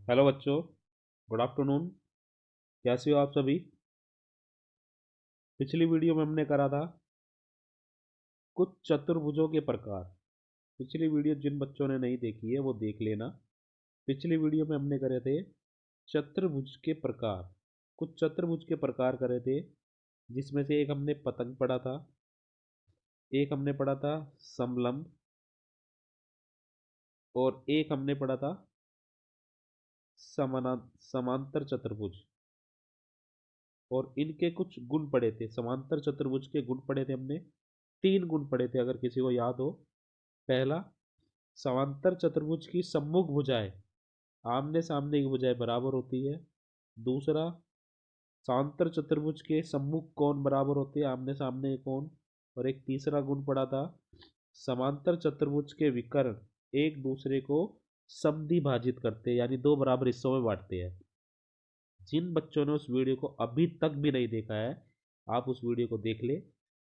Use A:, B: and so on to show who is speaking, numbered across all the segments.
A: Hello बच्चों, good afternoon. कैसे हो आप सभी? पिछली वीडियो में हमने करा था कुछ चतुर्भुजों के प्रकार। पिछली वीडियो जिन बच्चों ने नहीं देखी है वो देख लेना। पिछली वीडियो में हमने करे थे चतुर्भुज के प्रकार। कुछ चतुर्भुज के प्रकार करे थे, जिसमें से एक हमने पतंग पढ़ा था, एक हमने पढ़ा था समलंब, और एक हमने पढ़ा था समांतर चतुर्भुज। और इनके कुछ गुण पढ़े थे। समांतर चतुर्भुज के गुण पढ़े थे हमने, 3 गुण पढ़े थे, अगर किसी को याद हो। पहला, समांतर चतुर्भुज की सम्मुख भुजाएं, आमने सामने की भुजाएं बराबर होती है। दूसरा, समांतर चतुर्भुज के सम्मुख कोण बराबर होते हैं, आमने सामने के कोण। और एक तीसरा गुण पड़ा था, समांतर चतुर्भुज के विकर्ण एक दूसरे को समद्विभाजित करते हैं, यानी दो बराबर हिस्सों में बांटते हैं। जिन बच्चों ने उस वीडियो को अभी तक भी नहीं देखा है, आप उस वीडियो को देख ले।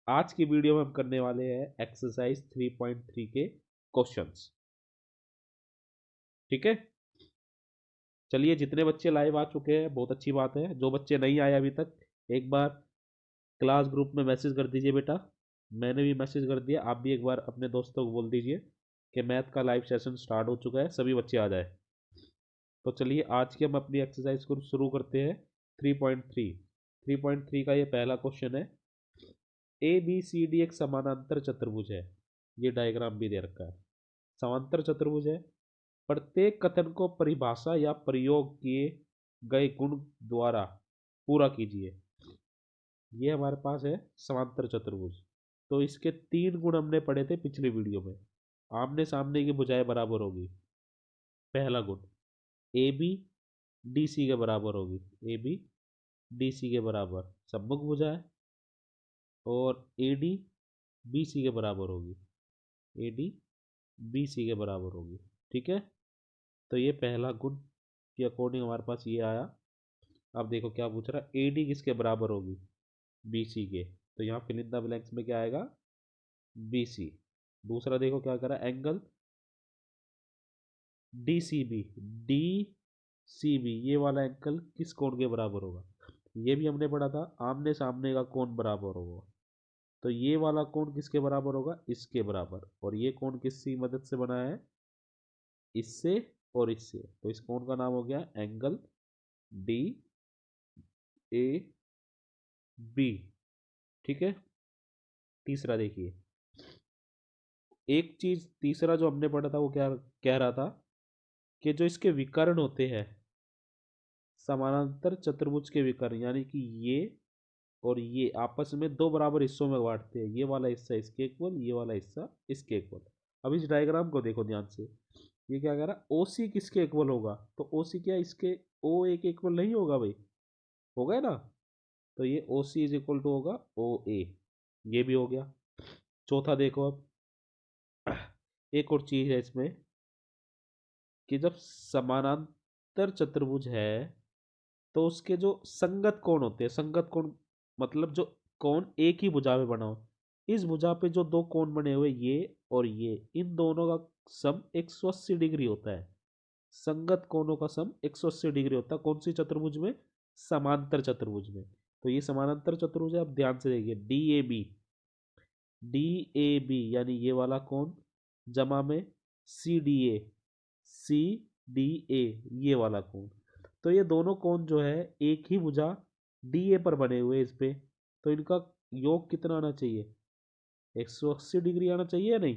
A: आज की वीडियो में हम करने वाले हैं एक्सरसाइज 3.3 के क्वेश्चंस। ठीक है, चलिए। जितने बच्चे लाइव आ चुके हैं बहुत अच्छी बात है। जो बच्चे नहीं आए अभी तक, एक बार क्लास ग्रुप में मैसेज कर दीजिए बेटा। मैंने भी मैसेज कर दिया, आप भी एक बार अपने दोस्तों को बोल दीजिए कि मैथ का लाइव सेशन स्टार्ट हो चुका है, सभी बच्चे आ जाए। तो चलिए आज की हम अपनी एक्सरसाइज को शुरू करते हैं। 3.3 3.3 का ये पहला क्वेश्चन है। ए बी सी डी एक समानांतर चतुर्भुज है। ये डायग्राम भी दे रखा है। समांतर चतुर्भुज है। प्रत्येक कथन को परिभाषा या प्रयोग किए गए गुण द्वारा पूरा कीजिए। ये हमारे पास है समांतर चतुर्भुज। तो इसके 3 गुण हमने पढ़े थे पिछली वीडियो में। आमने सामने की भुजाएं बराबर होगी। पहला गुण, ए बी डी सी के बराबर होगी। ए बी डी सी के बराबर सम्मुख भुजा है। और ए डी बी सी के बराबर होगी। ए डी बी सी के बराबर होगी। ठीक है, तो ये पहला गुण के अकॉर्डिंग हमारे पास ये आया। अब देखो क्या पूछ रहा है, ए डी किसके बराबर होगी? बी सी के। तो यहाँ फिल इन द ब्लैंक्स में क्या आएगा? B C. दूसरा देखो क्या करा, angle D C B. D C B ये वाला एंगल किस कोण के बराबर होगा? ये भी हमने पढ़ा था, आमने सामने का कोण बराबर होगा। तो ये वाला कोण किसके बराबर होगा? इसके बराबर। और ये कोण किसकी मदद से बना है? इससे और इससे। तो इस कोण का नाम हो गया एंगल डी ए बी। ठीक है, तीसरा देखिए। एक चीज तीसरा जो हमने पढ़ा था वो क्या कह रहा था कि जो इसके विकर्ण होते हैं, समानांतर चतुर्भुज के विकर्ण, यानी कि ये और ये आपस में दो बराबर हिस्सों में बांटते हैं। ये वाला हिस्सा इसके इक्वल, ये वाला हिस्सा इसके इक्वल। अब इस डायग्राम को देखो ध्यान से। ये क्या कह रहा है, ओ सी किसके इक्वल होगा? तो ओ सी क्या इसके ओ ए के इक्वल नहीं होगा भाई? होगा है ना? तो ये ओ सी इज इक्वल टू होगा ओ ए। ये भी हो गया। चौथा देखो अब, एक और चीज है इसमें कि जब समानांतर चतुर्भुज है तो उसके जो संगत कोण होते हैं, संगत कोण मतलब जो कोण एक ही भुजा में बना हो, इस भुजा पे जो दो कोण बने हुए ये और ये, इन दोनों का सम 180 डिग्री होता है। संगत कोणों का सम 180 डिग्री होता है। कौन सी चतुर्भुज में? समांतर चतुर्भुज में। तो ये समानांतर चतुर्भुज है। अब ध्यान से देखिए, D A B, D A B यानी ये वाला कोण जमा में C D A, C D A ये वाला कोण। तो ये दोनों कोण जो है एक ही भुजा डी ए पर बने हुए इस पे। तो इनका योग कितना आना चाहिए? 180 डिग्री आना चाहिए या नहीं?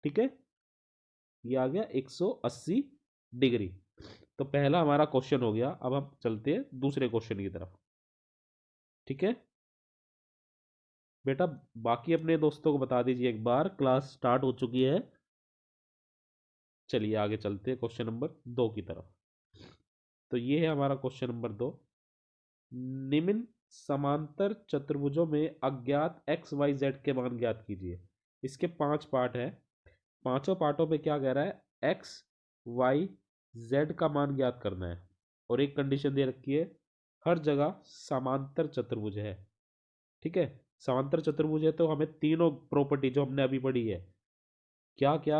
A: ठीक है, ये आ गया 180 डिग्री। तो पहला हमारा क्वेश्चन हो गया। अब हम चलते हैं दूसरे क्वेश्चन की तरफ। ठीक है बेटा, बाकी अपने दोस्तों को बता दीजिए एक बार, क्लास स्टार्ट हो चुकी है। चलिए आगे चलते हैं क्वेश्चन नंबर 2 की तरफ। तो ये है हमारा क्वेश्चन नंबर 2। निम्न समांतर चतुर्भुजों में अज्ञात एक्स वाई जेड के मान ज्ञात कीजिए। इसके 5 पार्ट हैं। पांचों पार्टों पे क्या कह रहा है, एक्स वाई जेड का मान ज्ञात करना है। और एक कंडीशन दे रखी है, हर जगह समांतर चतुर्भुज है। ठीक है, समांतर चतुर्भुज है तो हमें तीनों प्रॉपर्टी जो हमने अभी पढ़ी है, क्या क्या,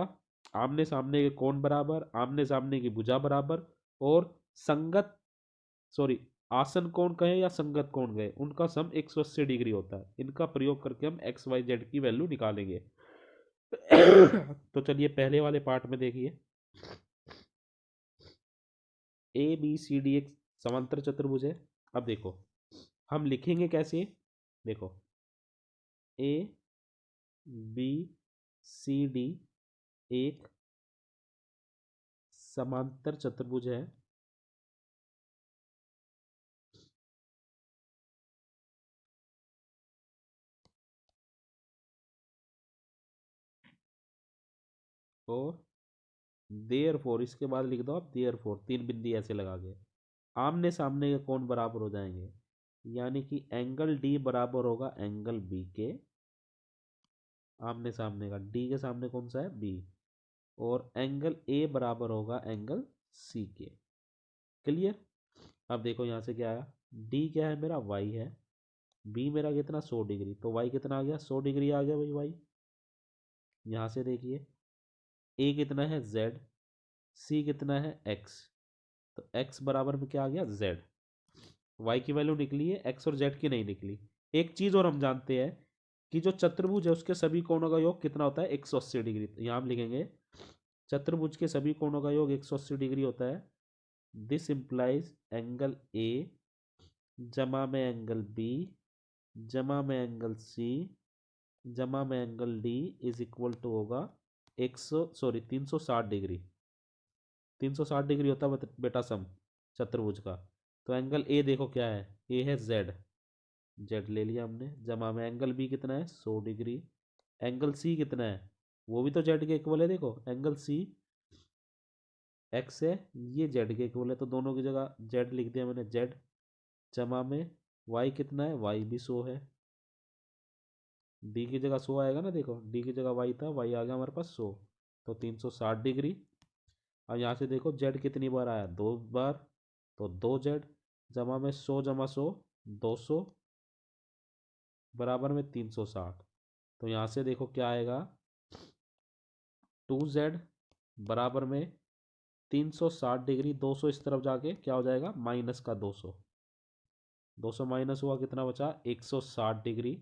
A: आमने सामने के कोण बराबर, आमने सामने की भुजा बराबर, और संगत, सॉरी, आसन कोण कहे या संगत कोण कहे, उनका सम 180 डिग्री होता है। इनका प्रयोग करके हम एक्स वाई जेड की वैल्यू निकालेंगे। तो चलिए पहले वाले पार्ट में देखिए, ए बी सी डी एक समांतर चतुर्भुज है। अब देखो हम लिखेंगे कैसे, देखो ए बी सी डी एक समांतर चतुर्भुज है। और देयर फोर, इसके बाद लिख दो आप देयर फोर, तीन बिंदी ऐसे लगा के आमने सामने के कोण बराबर हो जाएंगे, यानी कि एंगल डी बराबर होगा एंगल बी के, आमने सामने का, डी के सामने कौन सा है बी, और एंगल ए बराबर होगा एंगल सी के। क्लियर। अब देखो यहाँ से क्या आया, डी क्या है मेरा वाई है, बी मेरा कितना 100 डिग्री, तो वाई कितना आ गया 100 डिग्री आ गया भाई वाई। यहाँ से देखिए ए कितना है जेड, सी कितना है एक्स, तो एक्स बराबर में क्या आ गया जेड। वाई की वैल्यू निकली है, एक्स और जेड की नहीं निकली। एक चीज और हम जानते हैं कि जो चतुर्भुज है उसके सभी कोणों का योग कितना होता है 180 डिग्री। तो यहाँ हम लिखेंगे चतुर्भुज के सभी कोणों का योग 180 डिग्री होता है। दिस इंप्लाइज एंगल ए जमा में एंगल बी जमा में एंगल सी जमा में angle D is equal to होगा 360 डिग्री। 360 डिग्री होता है बेटा सम चतुर्भुज का। तो एंगल ए देखो क्या है, ए है जेड, जेड ले लिया हमने, जमा में एंगल बी कितना है 100 डिग्री, एंगल सी कितना है वो भी तो जेड के इक्वल है, देखो एंगल सी एक्स है, ये जेड के इक्वल है, तो दोनों की जगह जेड लिख दिया मैंने जेड, जमा में वाई कितना है वाई भी 100 है, डी की जगह 100 आएगा ना, देखो डी की जगह वाई था, वाई आ गया हमारे पास 100, तो 360 डिग्री। अब यहाँ से देखो जेड कितनी बार आया 2 बार, तो 2 जेड, जमा में 100 जमा 100 200 बराबर में 360। तो यहाँ से देखो क्या आएगा 2 जेड बराबर में 360 डिग्री, 200 इस तरफ जाके क्या हो जाएगा माइनस का 200, 200 माइनस हुआ कितना बचा 160 डिग्री,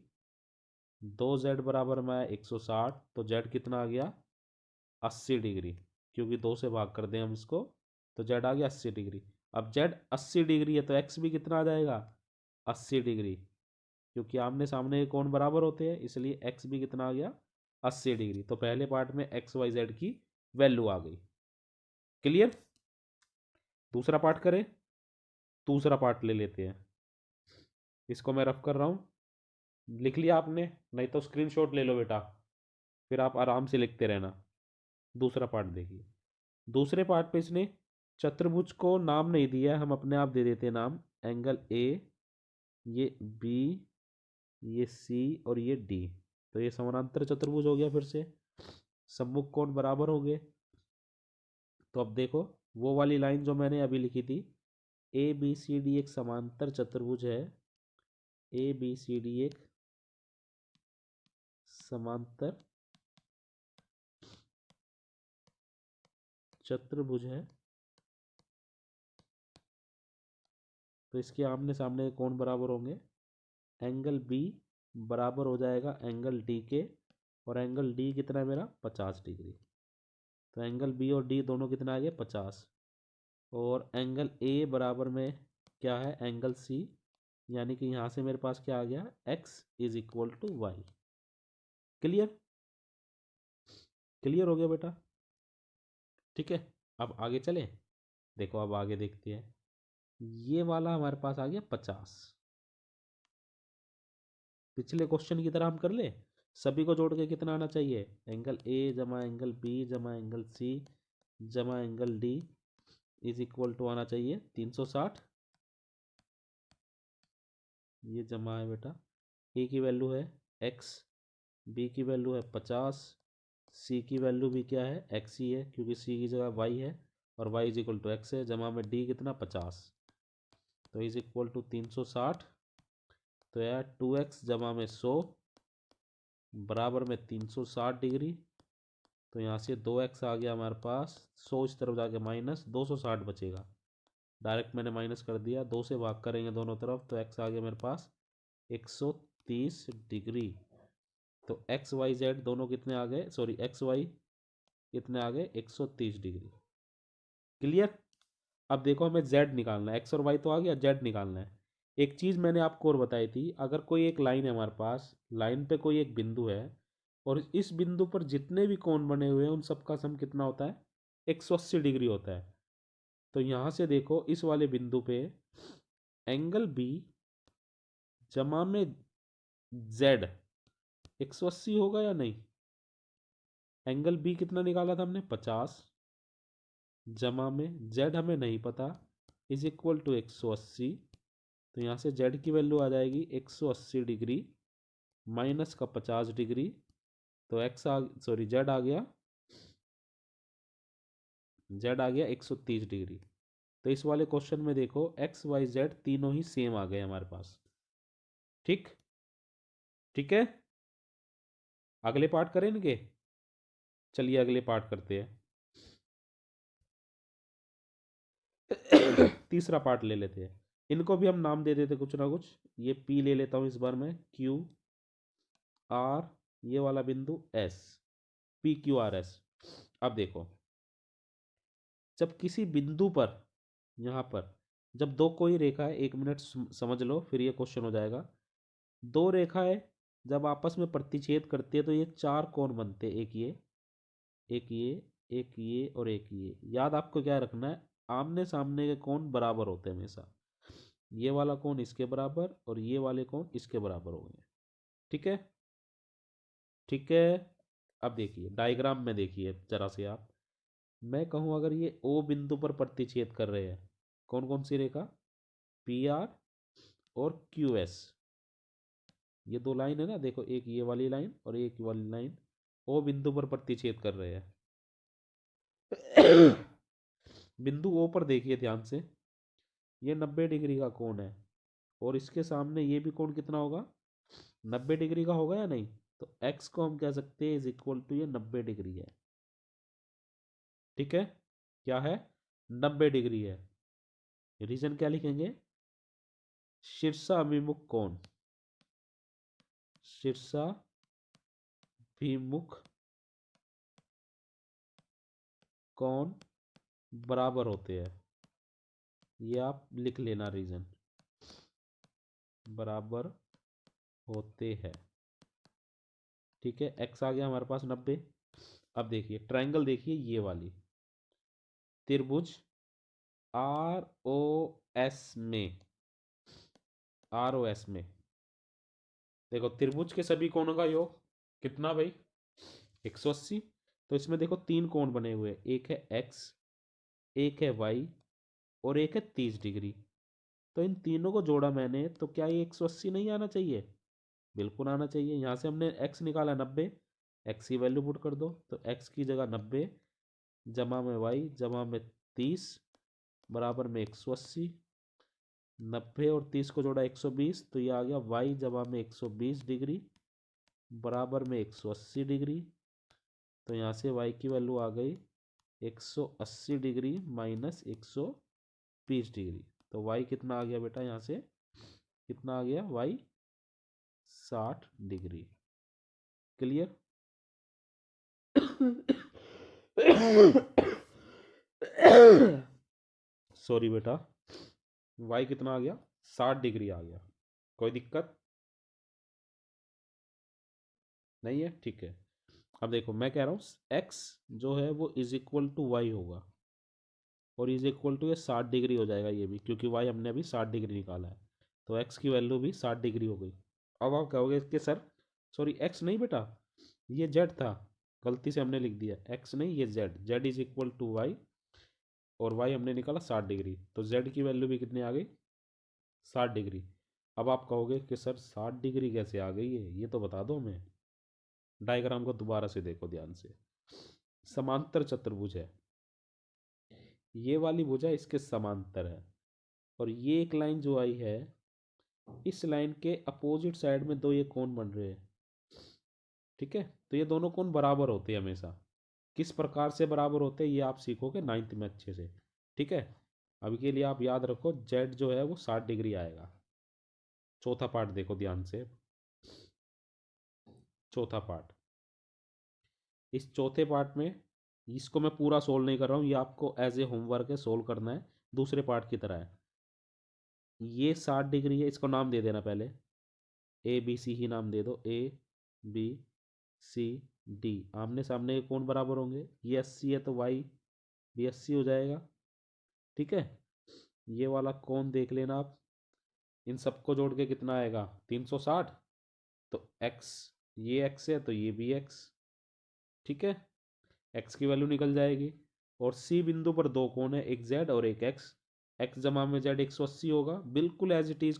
A: 2 जेड बराबर में 160, तो जेड कितना आ गया 80 डिग्री, क्योंकि 2 से भाग कर दें हम इसको, तो जेड आ गया 80 डिग्री। अब जेड 80 डिग्री है तो एक्स भी कितना आ जाएगा 80 डिग्री, क्योंकि आमने सामने के कोण बराबर होते हैं, इसलिए एक्स भी कितना आ गया 80 डिग्री। तो पहले पार्ट में एक्स वाई जेड की वैल्यू आ गई। क्लियर। दूसरा पार्ट करें, दूसरा पार्ट ले लेते हैं, इसको मैं रफ कर रहा हूँ, लिख लिया आपने, नहीं तो स्क्रीनशॉट ले लो बेटा, फिर आप आराम से लिखते रहना। दूसरा पार्ट देखिए, दूसरे पार्ट पे इसने चतुर्भुज को नाम नहीं दिया, हम अपने आप दे देते हैं नाम, एंगल ए, ये बी, ये सी और ये डी, तो ये समानांतर चतुर्भुज हो गया। फिर से सम्मुख कोण बराबर हो गए। तो अब देखो वो वाली लाइन जो मैंने अभी लिखी थी, ए बी सी डी एक समांतर चतुर्भुज है, ए बी सी डी एक समांतर चतुर्भुज है, तो इसके आमने सामने कोण बराबर होंगे, एंगल बी बराबर हो जाएगा एंगल डी के, और एंगल डी कितना है मेरा 50 डिग्री, तो एंगल बी और डी दोनों कितना आ गया 50, और एंगल ए बराबर में क्या है एंगल सी, यानी कि यहाँ से मेरे पास क्या आ गया X is equal to Y. Clear, clear हो गया बेटा। ठीक है, अब आगे चले, देखो अब आगे देखते हैं, ये वाला हमारे पास आ गया 50, पिछले क्वेश्चन की तरह हम कर ले, सभी को जोड़ के कितना आना चाहिए एंगल ए जमा एंगल बी जमा एंगल सी जमा angle D is equal to आना चाहिए 360, ये जमा है बेटा, ए की वैल्यू है एक्स, बी की वैल्यू है 50, सी की वैल्यू भी क्या है एक्स ही है, क्योंकि सी की जगह वाई है, और Y is equal to X है, जमा में डी कितना 50, तो इज इक्वल टू 360, तो यार 2x जमा में 100 बराबर में 360 डिग्री, तो यहाँ से 2x आ गया हमारे पास, 100 इस तरफ जाके माइनस 260 बचेगा, डायरेक्ट मैंने माइनस कर दिया, 2 से भाग करेंगे दोनों तरफ तो एक्स आ गया मेरे पास 130 डिग्री। तो एक्स वाई जेड दोनों कितने आ गए, सॉरी एक्स वाई कितने आ गए 130 डिग्री। क्लियर। अब देखो हमें जेड निकालना है, एक्स और वाई तो आ गया, जेड निकालना है। एक चीज़ मैंने आपको और बताई थी, अगर कोई एक लाइन है हमारे पास, लाइन पे कोई एक बिंदु है और इस बिंदु पर जितने भी कोण बने हुए हैं उन सबका सम कितना होता है 180 डिग्री होता है। तो यहाँ से देखो इस वाले बिंदु पे एंगल बी जमा में जेड 180 होगा या नहीं। एंगल बी कितना निकाला था हमने 50, जमा में जेड हमें नहीं पता, इज इक्वल टू 180। तो यहाँ से जेड की वैल्यू आ जाएगी 180 डिग्री माइनस का 50 डिग्री। तो जेड आ गया, जेड आ गया 130 डिग्री। तो इस वाले क्वेश्चन में देखो एक्स वाई जेड तीनों ही सेम आ गए हमारे पास। ठीक, ठीक है। अगले पार्ट करें इनके, चलिए अगले पार्ट करते हैं। तीसरा पार्ट ले लेते हैं, इनको भी हम नाम दे देते कुछ ना कुछ। ये पी ले लेता हूं इस बार मैं, क्यू आर, ये वाला बिंदु S, P Q R S. अब देखो जब किसी बिंदु पर, यहाँ पर जब दो कोई रेखा है, 1 मिनट समझ लो फिर ये क्वेश्चन हो जाएगा। दो रेखाएं जब आपस में प्रतिच्छेद करती है तो ये 4 कोण बनते हैं, एक ये, एक ये, एक ये और एक ये। याद आपको क्या रखना है, आमने सामने के कोण बराबर होते हैं हमेशा। ये वाला कोण इसके बराबर और ये वाले कोण इसके बराबर हो गए। ठीक है, ठीक है। अब देखिए डायग्राम में देखिए जरा से आप, मैं कहूँ अगर ये ओ बिंदु पर प्रतिच्छेद कर रहे हैं, कौन कौन सी रेखा, पी आर और क्यू एस, ये दो लाइन है ना, देखो एक ये वाली लाइन और एक वाली लाइन ओ बिंदु पर प्रतिच्छेद कर रहे हैं। बिंदु ओ पर देखिए ध्यान से, ये 90 डिग्री का कोण है और इसके सामने ये भी कोण कितना होगा 90 डिग्री का होगा या नहीं। तो x को हम कह सकते हैं इज इक्वल टू ये 90 डिग्री है। ठीक है, क्या है 90 डिग्री है। रीजन क्या लिखेंगे, शीर्षाभिमुख कोण, शीर्षाभिमुख कोण बराबर होते हैं, ये आप लिख लेना रीजन, बराबर होते हैं। ठीक है, x आ गया हमारे पास 90। अब देखिए ट्रायंगल देखिए ये वाली त्रिभुज आर ओ एस में, आर ओ एस में देखो त्रिभुज के सभी कोणों का योग कितना भाई 180। तो इसमें देखो 3 कोण बने हुए, एक है x, एक है y और एक है 30 डिग्री। तो इन तीनों को जोड़ा मैंने तो क्या ये 180 नहीं आना चाहिए, बिल्कुल आना चाहिए। यहाँ से हमने x निकाला 90, x की वैल्यू पुट कर दो तो x की जगह 90 जमा में y जमा में 30 बराबर में 180। 90 और 30 को जोड़ा 120, तो ये आ गया y जमा में 120 डिग्री बराबर में 180 डिग्री। तो यहाँ से y की वैल्यू आ गई 180 डिग्री माइनस 120 डिग्री। तो y कितना आ गया बेटा, यहाँ से कितना आ गया y 60 डिग्री। क्लियर। सॉरी बेटा, y कितना आ गया 60 डिग्री आ गया, कोई दिक्कत नहीं है, ठीक है। अब देखो मैं कह रहा हूँ x जो है वो इज इक्वल टू वाई होगा और इज इक्वल टू ये 60 डिग्री हो जाएगा ये भी, क्योंकि y हमने अभी 60 डिग्री निकाला है। तो x की वैल्यू भी 60 डिग्री हो गई। अब आप कहोगे कि सर सॉरी x नहीं बेटा, ये z था, गलती से हमने लिख दिया x नहीं, ये z is equal to Y और y हमने निकाला 60 डिग्री। तो z की वैल्यू भी कितनी आ गई 60 डिग्री। अब आप कहोगे कि सर 60 डिग्री कैसे आ गई है, ये तो बता दो हमें। डायग्राम को दोबारा से देखो ध्यान से, समांतर चतुर्भुज है, ये वाली भुजा इसके समांतर है और ये एक लाइन जो आई है इस लाइन के अपोजिट साइड में दो ये कोण बन रहे हैं। ठीक है, तो ये दोनों कोण बराबर होते हैं हमेशा। किस प्रकार से बराबर होते हैं ये आप सीखोगे 9th में अच्छे से। ठीक है, अभी के लिए आप याद रखो जेड जो है वो 60 डिग्री आएगा। चौथा पार्ट देखो ध्यान से। चौथा पार्ट, इस चौथे पार्ट में, इसको मैं पूरा सोल्व नहीं कर रहा हूँ, ये आपको एज ए होमवर्क है, सोल्व करना है, दूसरे पार्ट की तरह है। ये 60 डिग्री है, इसको नाम दे देना पहले, ए बी सी ही नाम दे दो, ए बी सी डी। आमने सामने ये कौन बराबर होंगे, ये 80 है तो वाई भी 80 हो जाएगा। ठीक है, ये वाला कौन देख लेना आप, इन सबको जोड़ के कितना आएगा 360, तो x, ये x है तो ये भी x। ठीक है, x की वैल्यू निकल जाएगी। और C बिंदु पर दो कोण है, एक z और एक x, x जमा में z 180 होगा, बिल्कुल as it is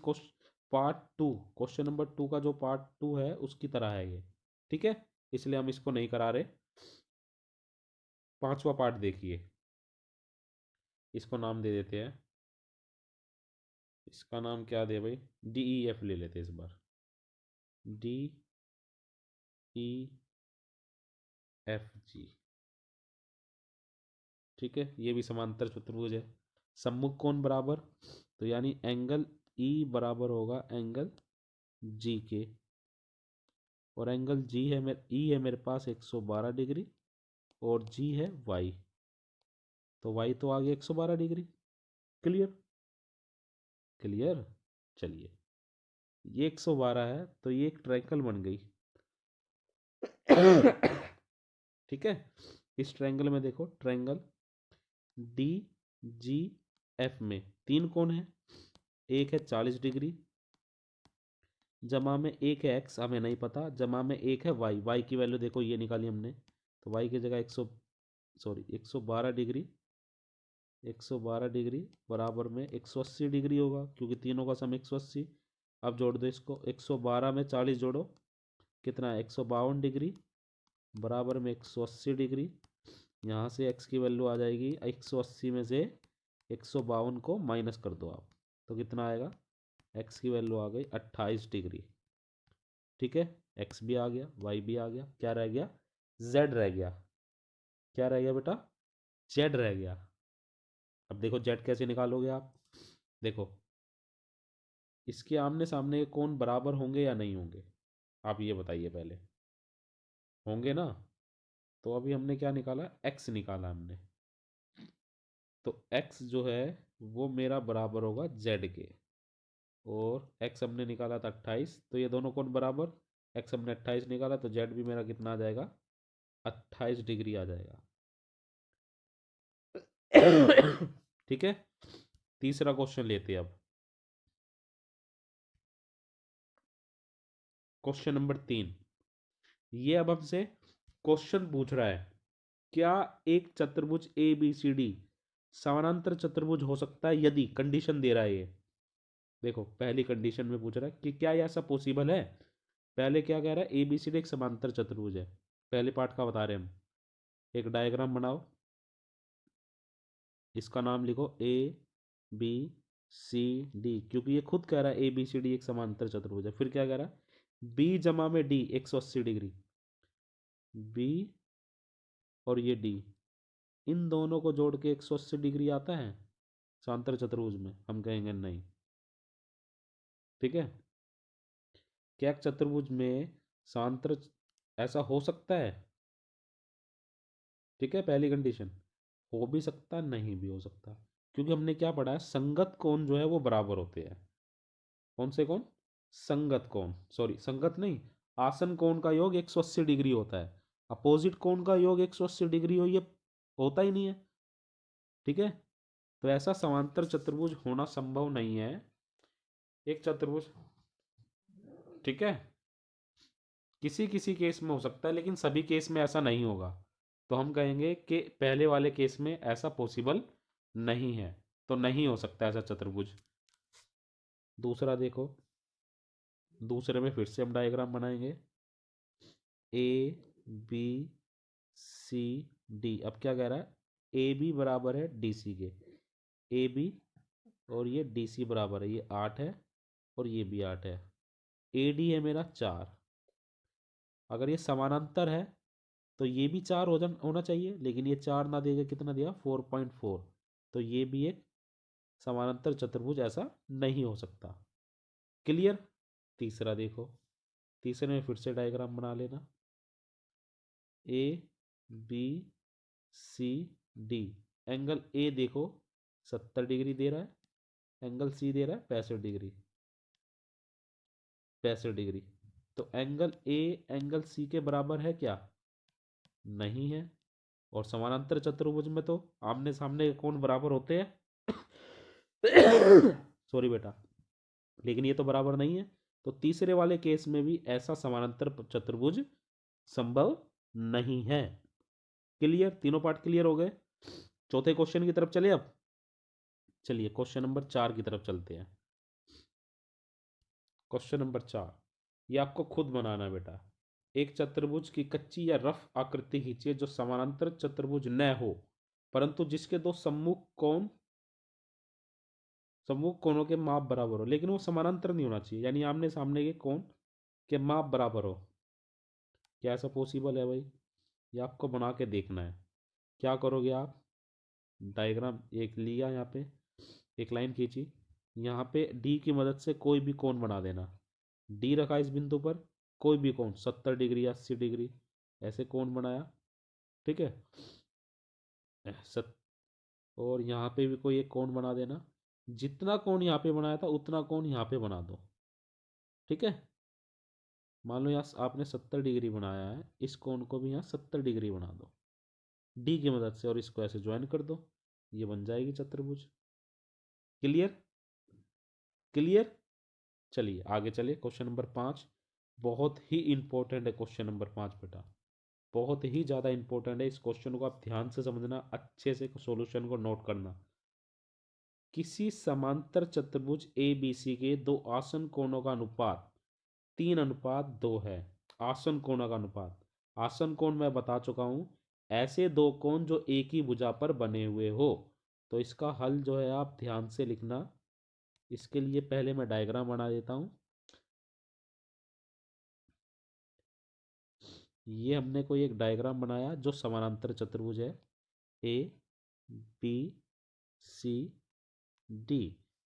A: part two, question number 2 का जो पार्ट 2 है उसकी तरह है ये। ठीक है, इसलिए हम इसको नहीं करा रहे। पांचवा पार्ट देखिए, इसको नाम दे देते हैं, इसका नाम क्या दे भाई, डी ई एफ ले लेते हैं इस बार, डी ई एफ जी। ठीक है, ये भी समांतर चतुर्भुज है। सम्मुख कोण बराबर, तो यानी एंगल ई बराबर होगा एंगल जी के, और एंगल जी है मेरे, ई है मेरे पास 112 डिग्री, और जी है वाई, तो वाई तो आ गया 112 डिग्री। Clear, clear. चलिए, ये 112 है तो ये एक ट्रायंगल बन गई। ठीक है, इस ट्रायंगल में देखो, ट्रायंगल डी जी एफ में तीन कोण है, एक है 40 डिग्री, जमा में एक है एक्स हमें नहीं पता, जमा में एक है वाई, वाई की वैल्यू देखो ये निकाली हमने, तो वाई की जगह 112 डिग्री, 112 डिग्री बराबर में 180 डिग्री होगा, क्योंकि तीनों का सम 180। अब जोड़ दो इसको, 112 में 40 जोड़ो, कितना है 152 डिग्री, बराबर में 180 डिग्री। यहाँ से x की वैल्यू आ जाएगी 180 में से 152 को माइनस कर दो आप, तो कितना आएगा, x की वैल्यू आ गई 28 डिग्री। ठीक है, x भी आ गया, y भी आ गया, क्या रह गया, z रह गया। क्या रह गया बेटा, z रह गया। अब देखो z कैसे निकालोगे आप, देखो इसके आमने सामने कौन बराबर होंगे या नहीं होंगे, आप ये बताइए पहले। होंगे ना, तो अभी हमने क्या निकाला, x निकाला हमने, तो x जो है वो मेरा बराबर होगा z के, और x हमने निकाला था 28, तो ये दोनों कौन बराबर, x हमने 28 निकाला तो z भी मेरा कितना आ जाएगा, 28 डिग्री आ जाएगा। ठीक है, तीसरा क्वेश्चन लेते हैं अब, क्वेश्चन नंबर 3। ये अब हमसे क्वेश्चन पूछ रहा है, क्या एक चतुर्भुज ए बी सी डी समानांतर चतुर्भुज हो सकता है, यदि, कंडीशन दे रहा है ये। देखो पहली कंडीशन में पूछ रहा है कि क्या ये ऐसा पॉसिबल है। पहले क्या कह रहा है, ए बी सी डी एक समांतर चतुर्भुज है, पहले पार्ट का बता रहे हैं हम। एक डायग्राम बनाओ, इसका नाम लिखो ए बी सी डी, क्योंकि ये खुद कह रहा है ए बी सी डी एक समांतर चतुर्भुज है। फिर क्या कह रहा है, बी जमा में डी 180 डिग्री, बी और ये डी, इन दोनों को जोड़ के 180 डिग्री आता है समांतर चतुर्भुज में, हम कहेंगे नहीं। ठीक है, क्या एक चतुर्भुज में समांतर ऐसा हो सकता है। ठीक है, पहली कंडीशन, हो भी सकता नहीं भी हो सकता, क्योंकि हमने क्या पढ़ा है, संगत कोण जो है वो बराबर होते हैं। कौन से कोण, संगत कोण, सॉरी संगत नहीं, आसन कोण का योग 180 डिग्री होता है, अपोजिट कोण का योग 180 डिग्री हो ये होता ही नहीं है। ठीक है, तो ऐसा समांतर चतुर्भुज होना संभव नहीं है, एक चतुर्भुज। ठीक है, किसी किसी केस में हो सकता है, लेकिन सभी केस में ऐसा नहीं होगा, तो हम कहेंगे कि पहले वाले केस में ऐसा पॉसिबल नहीं है, तो नहीं हो सकता ऐसा चतुर्भुज। दूसरा देखो, दूसरे में फिर से हम डायग्राम बनाएंगे, ए बी सी डी। अब क्या कह रहा है, ए बी बराबर है डी सी के, ए बी और ये डी सी बराबर है, ये 8 है और ये भी 8 है, ए डी है मेरा 4। अगर ये समानांतर है तो ये भी 4 होना चाहिए, लेकिन ये 4 ना देगा, कितना दिया 4.4, तो ये भी एक समानांतर चतुर्भुज ऐसा नहीं हो सकता। क्लियर। तीसरा देखो, तीसरे में फिर से डायग्राम बना लेना। A B C D. Angle A देखो 70 डिग्री दे रहा है, एंगल सी दे रहा है 65 डिग्री, 65 डिग्री। तो एंगल ए एंगल सी के बराबर है क्या? नहीं है। और समानांतर चतुर्भुज में तो आमने सामने के कोण बराबर होते हैं। सॉरी बेटा, लेकिन ये तो बराबर नहीं है। तो तीसरे वाले केस में भी ऐसा समानांतर चतुर्भुज संभव नहीं है। क्लियर, तीनों पार्ट क्लियर हो गए। चौथे क्वेश्चन की तरफ चले अब। चलिए क्वेश्चन नंबर 4 की तरफ चलते हैं। क्वेश्चन नंबर 4, ये आपको खुद बनाना है बेटा। एक चतुर्भुज की कच्ची या रफ आकृति खींचिए जो समानांतर चतुर्भुज न हो, परंतु जिसके दो सम्मुख कोणों के माप बराबर हो, लेकिन वो समानांतर नहीं होना चाहिए, यानी आमने सामने के कोण के माप बराबर हो। क्या ऐसा पॉसिबल है भाई? ये आपको बना के देखना है। क्या करोगे आप? डायग्राम एक लिया, यहाँ पे एक लाइन खींची, यहाँ पे डी की मदद से कोई भी कोण बना देना। डी रखा इस बिंदु पर, कोई भी कोण 70 डिग्री 80 डिग्री ऐसे कोण बनाया, ठीक है। सत और यहाँ पे भी कोई एक कोण बना देना। जितना कोण यहाँ पे बनाया था उतना कोण यहाँ पे बना दो, ठीक है। मान लो यहाँ आपने 70 डिग्री बनाया है, इस कोण को भी यहाँ 70 डिग्री बना दो डी की मदद से, और इसको ऐसे ज्वाइन कर दो, ये बन जाएगी चतुर्भुज। Clear, clear. चलिए आगे चलिए, क्वेश्चन नंबर 5 बहुत ही इंपॉर्टेंट है। क्वेश्चन नंबर 5 बेटा बहुत ही ज़्यादा इंपॉर्टेंट है। इस क्वेश्चन को आप ध्यान से समझना, अच्छे से सॉल्यूशन को नोट करना। किसी समांतर चतुर्भुज ए बी सी के दो आसन कोणों का अनुपात 3:2 है। आसन कोणों का अनुपात, आसन कोण मैं बता चुका हूं, ऐसे दो कोण जो एक ही भुजा पर बने हुए हो। तो इसका हल जो है आप ध्यान से लिखना। इसके लिए पहले मैं डायग्राम बना देता हूं। ये हमने कोई एक डायग्राम बनाया जो समानांतर चतुर्भुज है ए बी सी डी।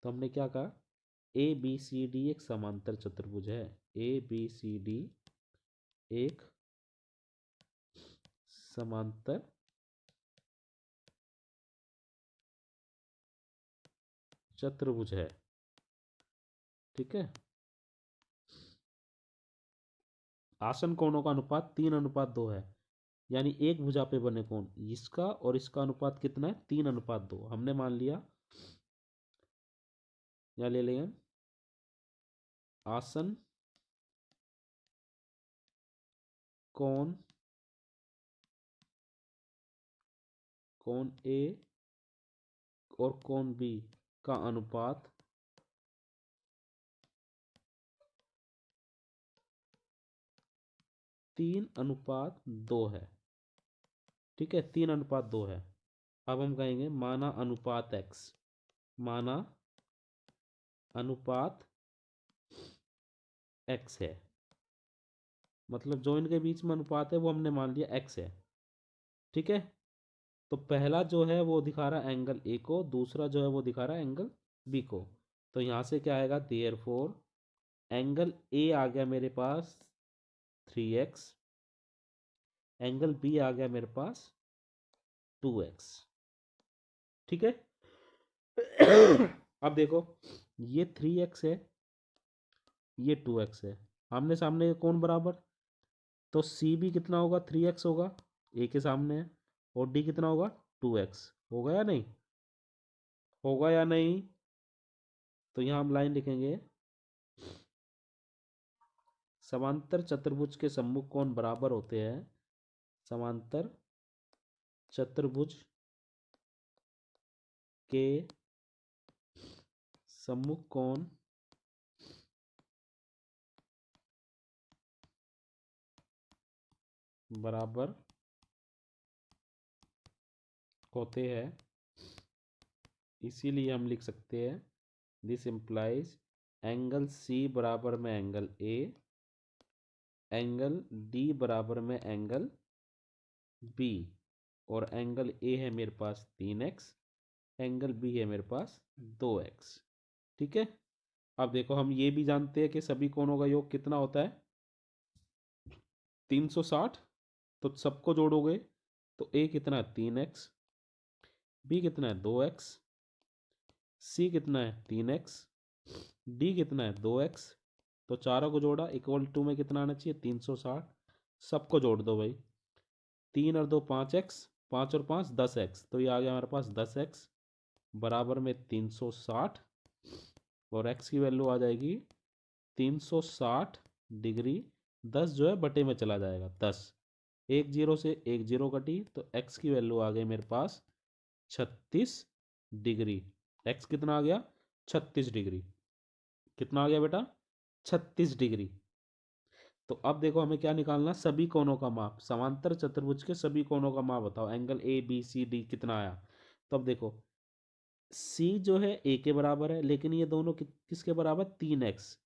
A: तो हमने क्या कहा, ए बी सी डी एक समांतर चतुर्भुज है। ए बी सी डी एक समांतर चतुर्भुज है, ठीक है। आसन कोणों का अनुपात 3:2 है, यानी एक भुजा पे बने कोण, इसका और इसका अनुपात कितना है? 3:2। हमने मान लिया, या ले लेंगे आसन कोण, कोण ए और कोण बी का अनुपात 3:2 है, ठीक है। 3:2 है। अब हम कहेंगे माना अनुपात x, माना अनुपात x है, मतलब जो इनके बीच में अनुपात है वो हमने मान लिया x है, ठीक है। तो पहला जो है वो दिखा रहा है एंगल ए को, दूसरा जो है वो दिखा रहा है एंगल बी को। तो यहाँ से क्या आएगा, देयरफॉर एंगल ए आ गया मेरे पास 3x, एंगल बी आ गया मेरे पास 2x, ठीक है। अब देखो ये 3x है, ये 2x है, आमने सामने के कोण बराबर। तो सी भी कितना होगा, 3x होगा, ए के सामने है। और डी कितना होगा, 2x होगा या नहीं, होगा या नहीं। तो यहाँ हम लाइन लिखेंगे, समांतर चतुर्भुज के सम्मुख कोण बराबर होते हैं, समांतर चतुर्भुज के सम्मुख कोण बराबर होते हैं। इसीलिए हम लिख सकते हैं दिस इम्प्लाइज एंगल सी बराबर में एंगल ए, एंगल डी बराबर में एंगल बी, और एंगल ए है मेरे पास 3x, एंगल बी है मेरे पास 2x। ठीक है, अब देखो हम ये भी जानते हैं कि सभी कोणों का योग कितना होता है 360। तो सबको जोड़ोगे तो a कितना है 3x, b कितना है 2x, c कितना है 3x, d कितना है 2x। तो चारों को जोड़ा इक्वल टू में कितना आना चाहिए 360। सबको जोड़ दो भाई, 3 और 2 5x, 5 और 5 10x। तो ये आ गया हमारे पास 10x बराबर में 360, और x की वैल्यू आ जाएगी 360 डिग्री। 10 जो है बटे में चला जाएगा 10, एक जीरो से एक जीरो कटी, तो x की वैल्यू आ गई मेरे पास 36 डिग्री। x कितना आ गया 36 डिग्री। कितना आ गया बेटा 36 डिग्री। तो अब देखो हमें क्या निकालना, सभी कोणों का माप, समांतर चतुर्भुज के सभी कोणों का माप बताओ, angle A B C D कितना आया। तो अब देखो सी जो है ए के बराबर है, लेकिन ये दोनों किसके बराबर 3x,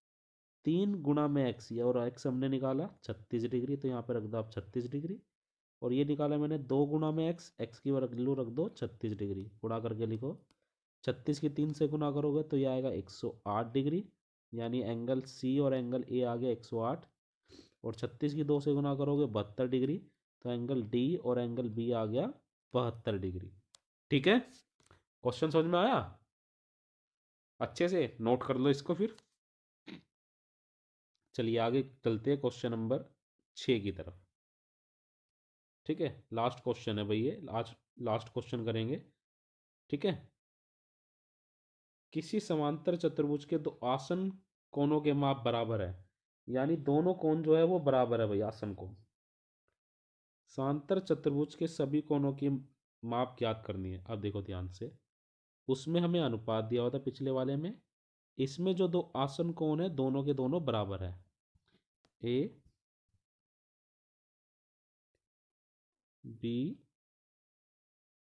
A: 3 गुणा में x, ये और x हमने निकाला 36 डिग्री, तो यहाँ पे रख दो आप 36 डिग्री। और ये निकाला मैंने 2 गुणा में x, x की वैल्यू रख दो 36 डिग्री, गुणा करके लिखो। 36 की 3 से गुना करोगे तो ये आएगा 108 डिग्री, यानी एंगल सी और एंगल ए आ गया 108। और 36 की 2 से गुना करोगे 72 डिग्री, तो एंगल डी और एंगल बी आ गया 72 डिग्री। ठीक है, क्वेश्चन समझ में आया, अच्छे से नोट कर लो इसको फिर। चलिए आगे चलते हैं क्वेश्चन नंबर 6 की तरफ। ठीक है, लास्ट क्वेश्चन है भाई, ये आज लास्ट क्वेश्चन करेंगे। ठीक है, किसी समांतर चतुर्भुज के दो आसन कोणों के माप बराबर है, यानी दोनों कोण जो है वो बराबर है भाई, आसन कोण। समांतर चतुर्भुज के सभी कोणों की माप ज्ञात करनी है। अब देखो ध्यान से, उसमें हमें अनुपात दिया हुआ था पिछले वाले में, इसमें जो दो आसन कोण है दोनों के दोनों बराबर है। ए बी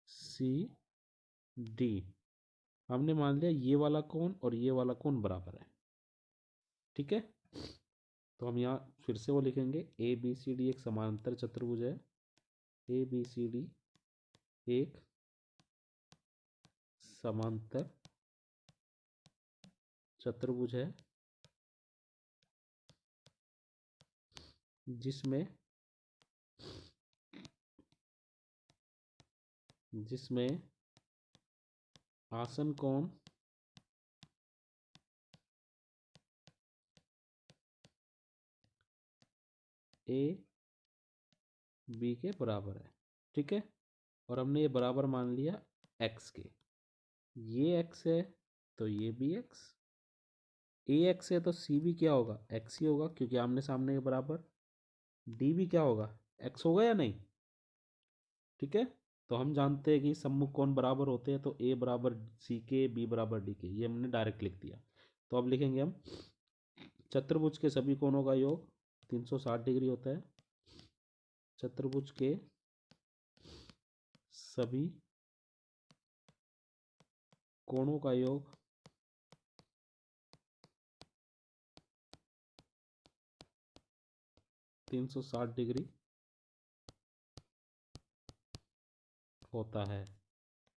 A: सी डी, हमने मान लिया ये वाला कोण और ये वाला कोण बराबर है। ठीक है, तो हम यहाँ फिर से वो लिखेंगे, ए बी सी डी एक समांतर चतुर्भुज है, ए बी सी डी एक समांतर चतुर्भुज है जिसमें जिसमें आसन कोण ए बी के बराबर है। ठीक है, और हमने ये बराबर मान लिया x के, ये x है तो ये भी x, ए x है तो सी भी क्या होगा x ही होगा, क्योंकि आमने सामने के बराबर। डी भी क्या होगा x होगा या नहीं। ठीक है, तो हम जानते हैं कि सम्मुख कोण बराबर होते हैं, तो a बराबर सी के, b बराबर डी के, ये हमने डायरेक्ट लिख दिया। तो अब लिखेंगे हम, चतुर्भुज के सभी कोणों का योग 360 डिग्री होता है। चतुर्भुज के सभी कोणों का योग 360 डिग्री होता है।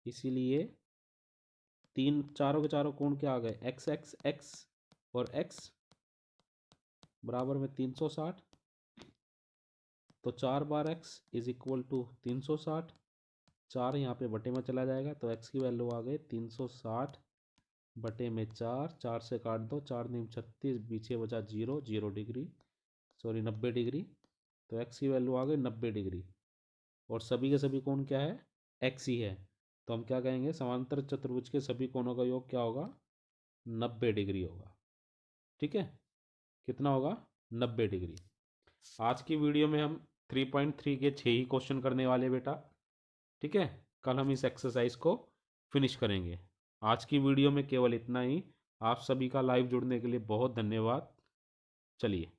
A: इसीलिए तीन चारों के चारों कोण क्या आ गए एक्स एक्स एक्स और एक्स बराबर में 360, तो 4 बार x इज इक्वल टू 360, 4 यहाँ पे बटे में चला जाएगा, तो x की वैल्यू आ गई 360 बटे में 4, 4 से काट दो, 4 नीम 36, पीछे बचा 0, 0 डिग्री, सॉरी 90 डिग्री। तो x की वैल्यू आ गई 90 डिग्री, और सभी के सभी कोण क्या है x ही है। तो हम क्या कहेंगे, समांतर चतुर्भुज के सभी कोणों का योग क्या होगा 90 डिग्री होगा। ठीक है, कितना होगा 90 डिग्री। आज की वीडियो में हम 3.3 के 6 ही क्वेश्चन करने वाले बेटा। ठीक है, कल हम इस एक्सरसाइज को फिनिश करेंगे। आज की वीडियो में केवल इतना ही। आप सभी का लाइव जुड़ने के लिए बहुत धन्यवाद। चलिए।